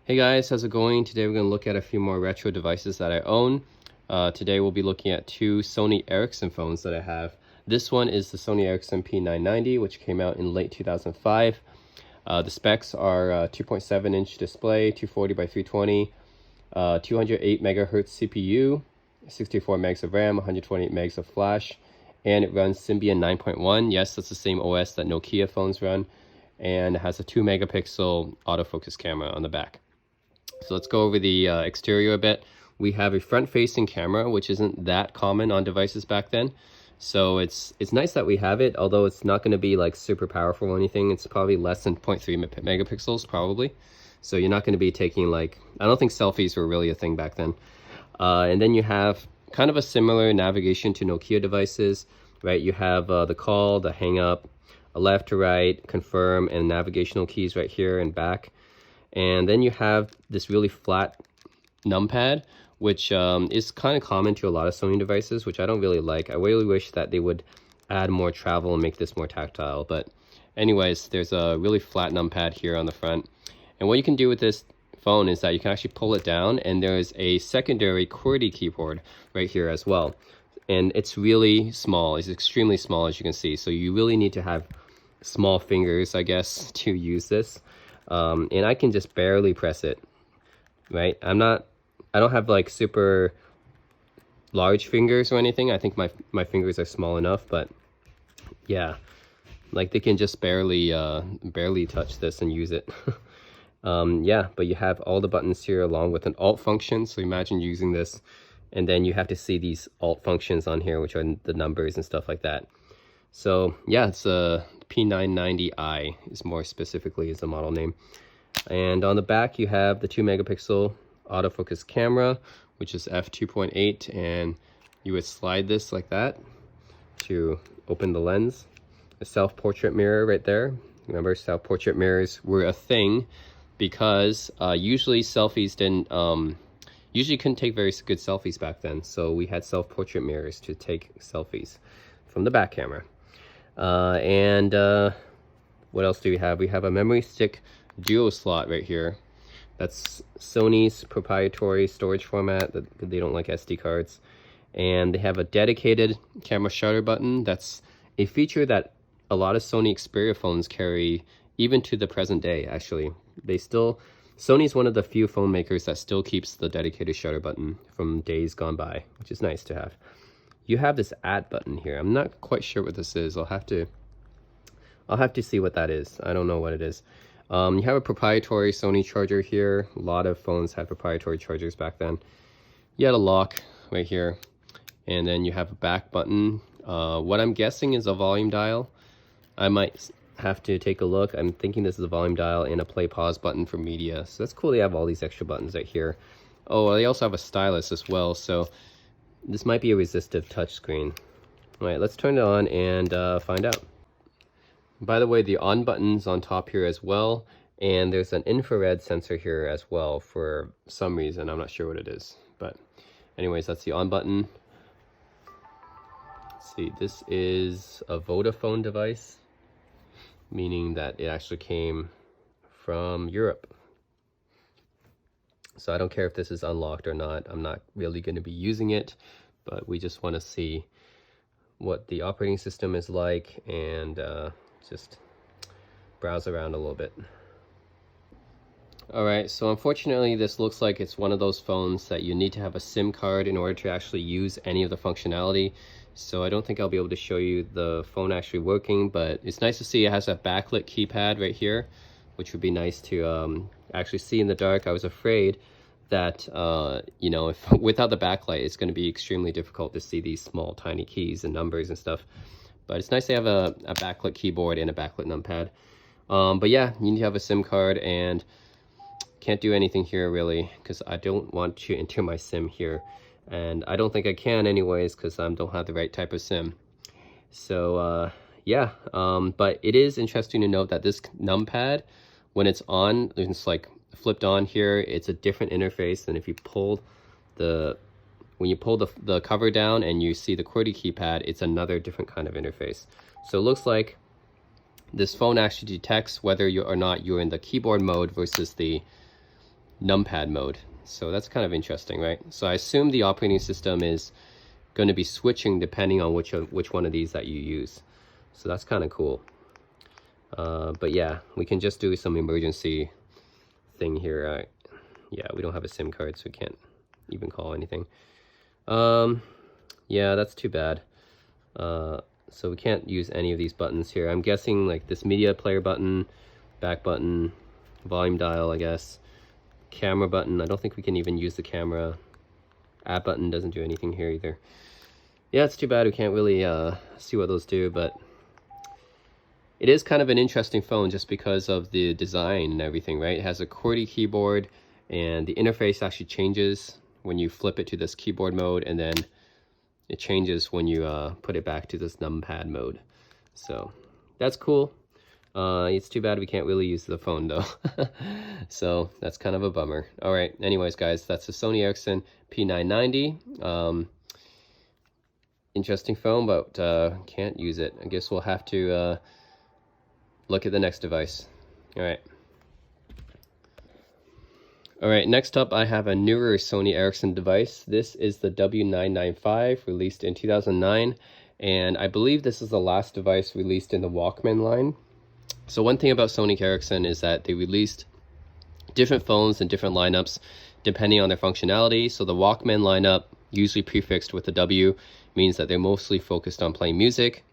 Hey guys, how's it going? Today we're going to look at a few more retro devices that I own. Today we'll be looking at two Sony Ericsson phones that I have. This one is the Sony Ericsson P990, which came out in late 2005. The specs are 2.7-inch display, 240 by 320, 208 megahertz CPU, 64 megs of RAM, 128 megs of flash, and it runs Symbian 9.1. Yes, that's the same OS that Nokia phones run, and it has a 2 megapixel autofocus camera on the back. So let's go over the exterior a bit. We have a front-facing camera, which isn't that common on devices back then. So it's nice that we have it, although it's not going to be like super powerful or anything. It's probably less than 0.3 megapixels probably. So you're not going to be taking like, I don't think selfies were really a thing back then. And then you have kind of a similar navigation to Nokia devices, right? You have the call, the hang up, a left to right, confirm, and navigational keys right here and back. And then you have this really flat numpad, which is kind of common to a lot of Sony devices, which I don't really like. I really wish that they would add more travel and make this more tactile. But anyways, there's a really flat numpad here on the front. And what you can do with this phone is that you can actually pull it down, and there's a secondary QWERTY keyboard right here as well. And it's really small. It's extremely small, as you can see. So you really need to have small fingers, I guess, to use this. And I can just barely press it, right? I don't have like super large fingers or anything. I think my fingers are small enough, but yeah, like they can just barely touch this and use it. Yeah, but you have all the buttons here along with an alt function. So imagine using this, and then you have to see these alt functions on here, which are the numbers and stuff like that. So yeah, it's a P990i is more specifically is the model name. And on the back you have the 2 megapixel autofocus camera, which is f2.8, and you would slide this like that to open the lens. A self-portrait mirror right there. Remember, self-portrait mirrors were a thing because usually selfies didn't usually couldn't take very good selfies back then, so we had self-portrait mirrors to take selfies from the back camera. What else do we have? We have a memory stick duo slot right here. That's Sony's proprietary storage format. That they don't like SD cards. And they have a dedicated camera shutter button. That's a feature that a lot of Sony Xperia phones carry even to the present day, actually. Sony's one of the few phone makers that still keeps the dedicated shutter button from days gone by, which is nice to have. You have this add button here. I'm not quite sure what this is. I'll have to see what that is. I don't know what it is. You have a proprietary Sony charger here. A lot of phones had proprietary chargers back then. You had a lock right here, and then you have a back button. What I'm guessing is a volume dial. I might have to take a look. I'm thinking this is a volume dial and a play pause button for media. So that's cool. They have all these extra buttons right here. Oh, they also have a stylus as well. So this might be a resistive touchscreen. All right, let's turn it on and find out. By the way, the on button's on top here as well, and there's an infrared sensor here as well for some reason. I'm not sure what it is, but anyways, that's the on button. Let's see, this is a Vodafone device, meaning that it actually came from Europe. So I don't care if this is unlocked or not. I'm not really going to be using it, but we just want to see what the operating system is like and just browse around a little bit. All right, so unfortunately this looks like it's one of those phones that you need to have a SIM card in order to actually use any of the functionality. So I don't think I'll be able to show you the phone actually working, but it's nice to see it has a backlit keypad right here, which would be nice to actually see in the dark. I was afraid that you know, if without the backlight it's going to be extremely difficult to see these small tiny keys and numbers and stuff. But it's nice to have a backlit keyboard and a backlit numpad. But yeah, you need to have a SIM card, and can't do anything here really because I don't want to enter my SIM here, and I don't think I can anyways because I don't have the right type of SIM. So yeah, but it is interesting to note that this numpad, when it's on, it's like flipped on here, it's a different interface than if you pull when you pull the cover down and you see the QWERTY keypad, it's another different kind of interface. So it looks like this phone actually detects whether you or not you're in the keyboard mode versus the numpad mode. So that's kind of interesting, right? So I assume the operating system is going to be switching depending on which one of these that you use. So that's kind of cool. But yeah, we can just do some emergency thing here. Yeah, we don't have a SIM card, so we can't even call anything. Yeah, that's too bad. So we can't use any of these buttons here. I'm guessing like this media player button, back button, volume dial, I guess, camera button. I don't think we can even use the camera. App button doesn't do anything here either. Yeah, it's too bad we can't really see what those do, but it is kind of an interesting phone just because of the design and everything, right? It has a QWERTY keyboard, and the interface actually changes when you flip it to this keyboard mode, and then it changes when you put it back to this numpad mode. So that's cool. It's too bad we can't really use the phone though. So that's kind of a bummer. All right, anyways guys, that's the Sony Ericsson P990. Interesting phone, but can't use it. I guess we'll have to look at the next device. All right, next up I have a newer Sony Ericsson device. This is the W995, released in 2009, and I believe this is the last device released in the Walkman line. So one thing about Sony Ericsson is that they released different phones and different lineups depending on their functionality. So the Walkman lineup, usually prefixed with the W, means that they're mostly focused on playing music.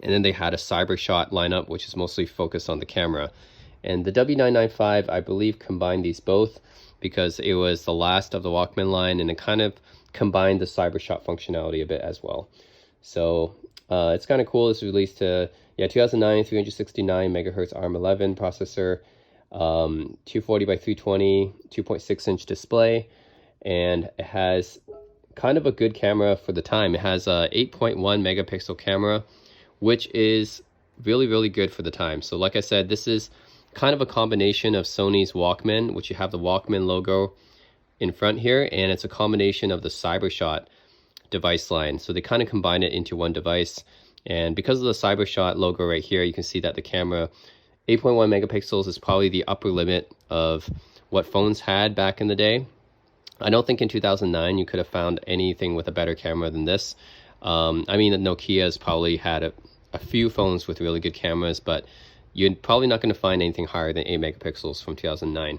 And then they had a CyberShot lineup, which is mostly focused on the camera. And the W995, I believe, combined these both because it was the last of the Walkman line, and it kind of combined the CyberShot functionality a bit as well. So it's kind of cool. This was released to 2009, 369 megahertz ARM11 processor, 240 by 320, 2.6-inch display, and it has kind of a good camera for the time. It has a 8.1 megapixel camera, which is really, really good for the time. So like I said, this is kind of a combination of Sony's Walkman, which you have the Walkman logo in front here, and it's a combination of the CyberShot device line. So they kind of combine it into one device. And because of the CyberShot logo right here, you can see that the camera, 8.1 megapixels is probably the upper limit of what phones had back in the day. I don't think in 2009 you could have found anything with a better camera than this. I mean, Nokia's probably had a few phones with really good cameras, but you're probably not going to find anything higher than 8 megapixels from 2009.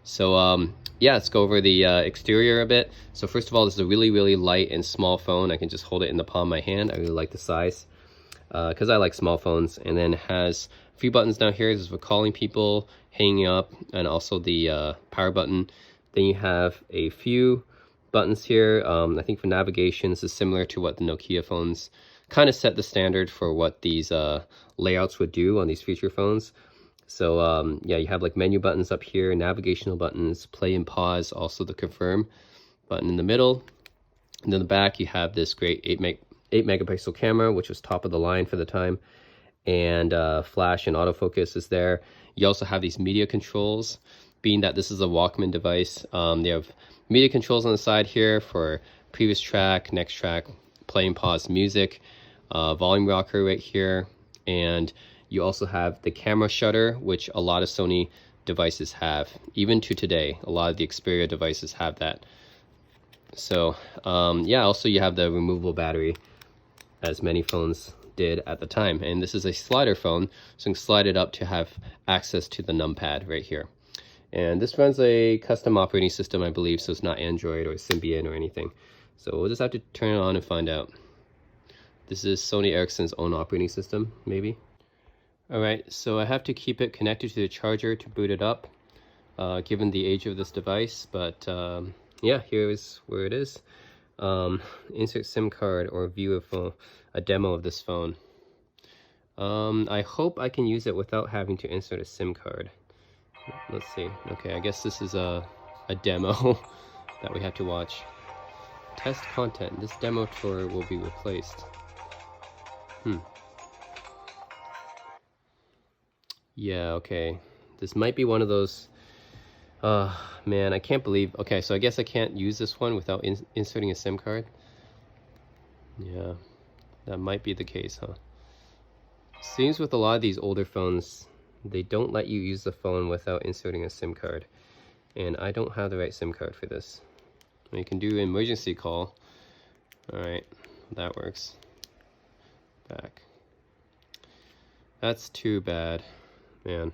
So yeah, let's go over the exterior a bit. So first of all, this is a really, really light and small phone. I can just hold it in the palm of my hand. I really like the size because I like small phones. And then it has a few buttons down here. This is for calling people, hanging up, and also the power button. Then you have a few buttons here. I think for navigation, this is similar to what the Nokia phones kind of set the standard for what these layouts would do on these feature phones. So yeah, you have like menu buttons up here, navigational buttons, play and pause, also the confirm button in the middle. And then the back, you have this great 8 megapixel camera, which was top of the line for the time. And flash and autofocus is there. You also have these media controls. Being that this is a Walkman device, they have media controls on the side here for previous track, next track, play and pause music, volume rocker right here, and you also have the camera shutter, which a lot of Sony devices have. Even to today, a lot of the Xperia devices have that. So yeah, also you have the removable battery, as many phones did at the time. And this is a slider phone, so you can slide it up to have access to the numpad right here. And this runs a custom operating system, I believe, so it's not Android or Symbian or anything. So we'll just have to turn it on and find out. This is Sony Ericsson's own operating system, maybe. All right, so I have to keep it connected to the charger to boot it up, given the age of this device. But yeah, here is where it is. Insert SIM card or view a demo of this phone. I hope I can use it without having to insert a SIM card. Let's see. Okay, I guess this is a demo that we have to watch. Test content. This demo tour will be replaced. Yeah, okay. This might be one of those... man, I can't believe... Okay, so I guess I can't use this one without inserting a SIM card. Yeah, that might be the case, huh? Seems with a lot of these older phones, they don't let you use the phone without inserting a SIM card. and I don't have the right SIM card for this. You can do emergency call. All right, that works. Back. That's too bad, man.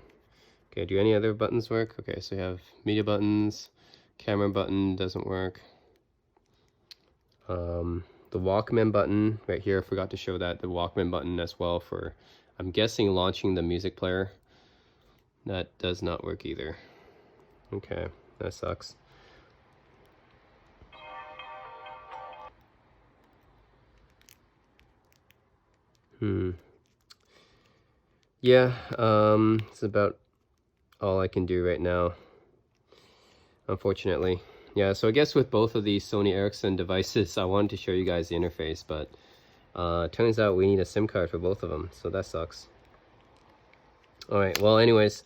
Okay, do any other buttons work? Okay, so you have media buttons, camera button doesn't work. The Walkman button right here, I forgot to show that, the Walkman button as well for, I'm guessing, launching the music player. That does not work either. Okay, that sucks. Yeah, it's about all I can do right now, unfortunately. Yeah, so I guess with both of these Sony Ericsson devices, I wanted to show you guys the interface, but turns out we need a SIM card for both of them, so that sucks. All right, well, anyways,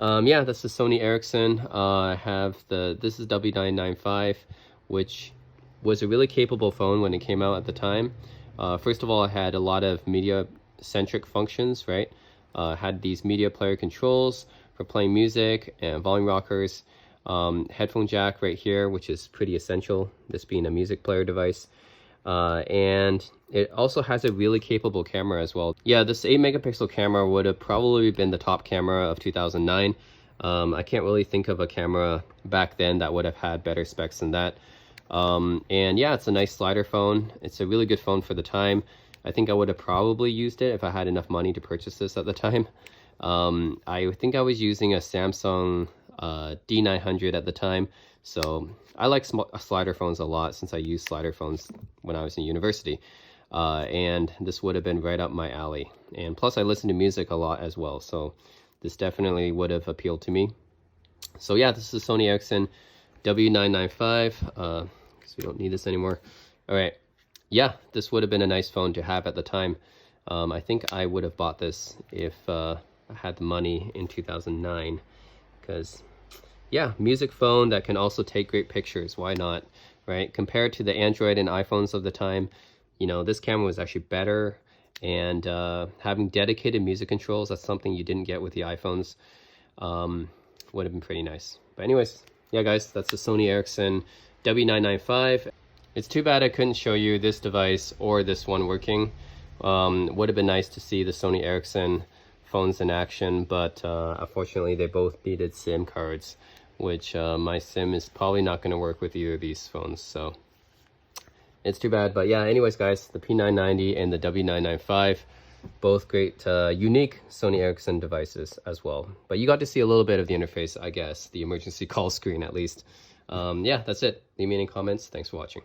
yeah, that's the Sony Ericsson. I have this is W995, which was a really capable phone when it came out at the time. First of all, it had a lot of media-centric functions, right? Had these media player controls for playing music and volume rockers, headphone jack right here, which is pretty essential, this being a music player device. And it also has a really capable camera as well. Yeah, this 8 megapixel camera would have probably been the top camera of 2009. I can't really think of a camera back then that would have had better specs than that. And yeah, it's a nice slider phone. It's a really good phone for the time. I think I would have probably used it if I had enough money to purchase this at the time. I think I was using a Samsung D900 at the time, so I like slider phones a lot since I used slider phones when I was in university, and this would have been right up my alley. And plus I listen to music a lot as well, so this definitely would have appealed to me. So yeah, this is Sony Ericsson W995, because we don't need this anymore. All right, yeah, this would have been a nice phone to have at the time. I think I would have bought this if I had the money in 2009, because yeah, music phone that can also take great pictures, why not, right? Compared to the Android and iPhones of the time, you know, this camera was actually better, and having dedicated music controls, that's something you didn't get with the iPhones, would have been pretty nice. But anyways, yeah guys, that's the Sony Ericsson W995. It's too bad I couldn't show you this device or this one working. Would have been nice to see the Sony Ericsson phones in action, but unfortunately they both needed SIM cards, which my SIM is probably not going to work with either of these phones, so it's too bad. But yeah, anyways guys, the P990 and the W995, both great unique Sony Ericsson devices as well. But you got to see a little bit of the interface, I guess, the emergency call screen at least. Yeah, that's it. Leave me any comments. Thanks for watching.